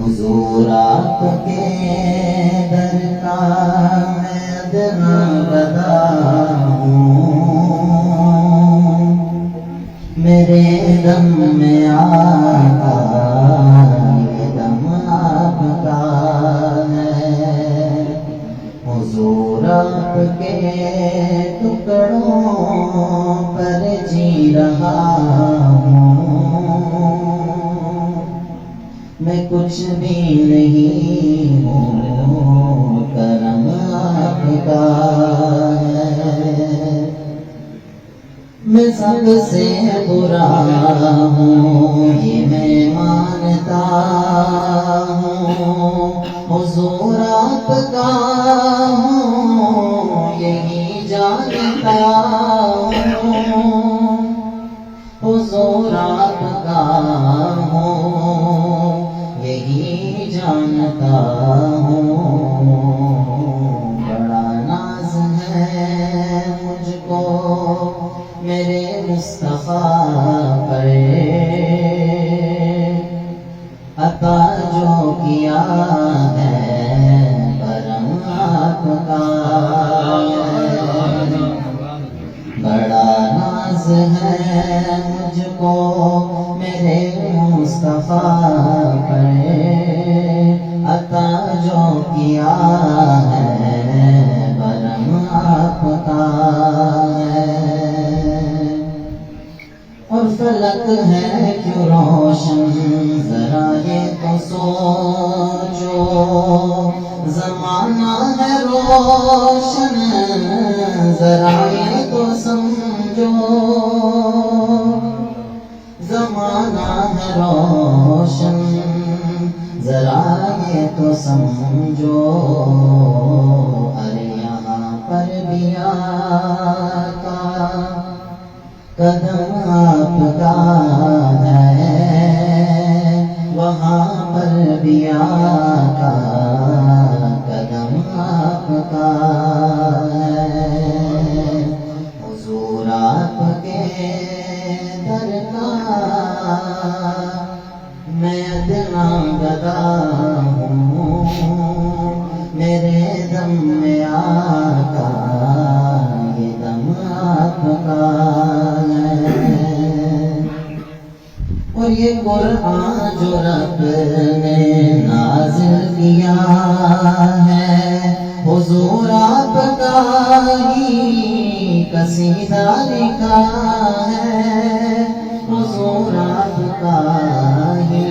حضور آپ کے در کا میں ادنا گدا ہوں، میرے دم میں آقا یہ دم آپ کا ہے، حضور آپ کے ٹکڑوں پر جی رہا ہوں، میں کچھ بھی نہیں ہوں، کرم آپ کا ہے، میں سب سے برا ہوں یہ میں مانتا ہوں، حضور آپ کا ہوں یہی جانتا ہوں، حضور آپ کا ہوں یہی جانتا ہوں، بڑا ناز ہے مجھ کو میرے مصطفیٰ پر، عطا جو کیا ہے کرم آپ کا ہے، بڑا ناز ہے مجھ کو میرے مصطفیٰ پر، عطا جو کیا ہے کرم آپ کا ہے، اور فلک ہے کیوں روشن ذرا یہ تو سوچو، زمانہ ہے روشن ذرا یہ تو سمجھو، زمانہ ہے روشن ذرا یہ تو سمجھو، ارے یہاں پر بھی آقا قدم آپ کا ہے، وہاں پر بھی آقا قدم آپ کا ہے، حضور آپ کے در کا میں ادنا گدا ہوں، میرے دم میں آقا یہ دم آپ کا ہے، اور یہ قرآن جو رب نے نازل کیا ہے حضور آپ کا ہی قصیدہ لکھا ہے، حضور آپ کا ہی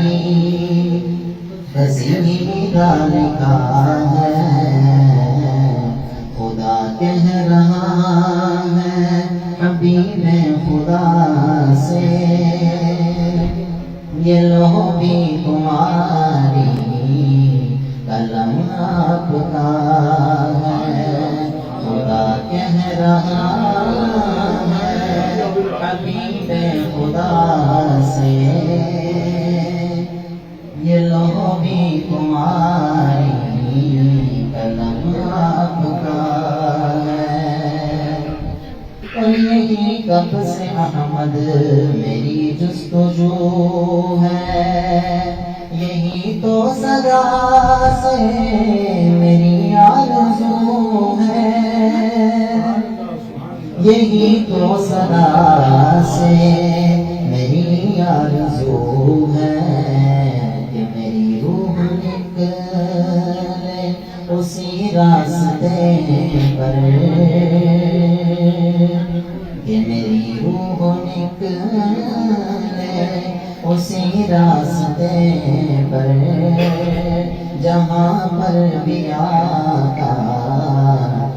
قصیدہ لکھا ہے، خدا کہہ رہا ہے حبیب خدا سے، یہ لو بھی تمہاری قلم آپ کا ہے، خدا کہہ رہا ہے حبیب خدا سے، یہ لو بھی تمہاری قلم آپ کا ہے، اور یہی کب سے احمد میری جستجو ہے، یہی تو صدا سے میری آرزو ہے، یہی تو صدا سے میری آرزو ہے، کہ میری روح نکلے اسی راستے پر، کہ میری روح نکلے اسی راستے پر، جہاں پر بھی آقا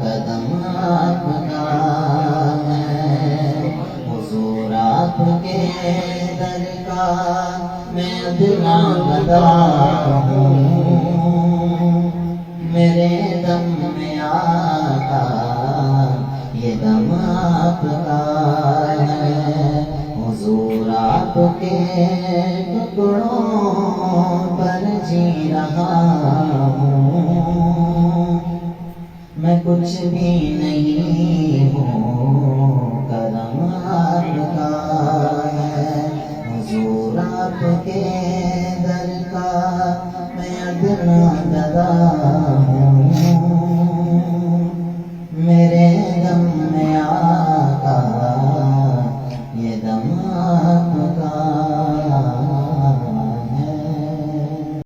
قدم آپ کا ہے، حضور آپ کے در کا میں ادنا گدا ہوں، میرے دم میں آقا یہ دم آپ کا ہے، حضور آپ کے ٹکڑوں پر جی رہا ہوں، میں کچھ بھی نہیں ہوں، کرم آپ کا ہے، حضور آپ کے در کا میں برا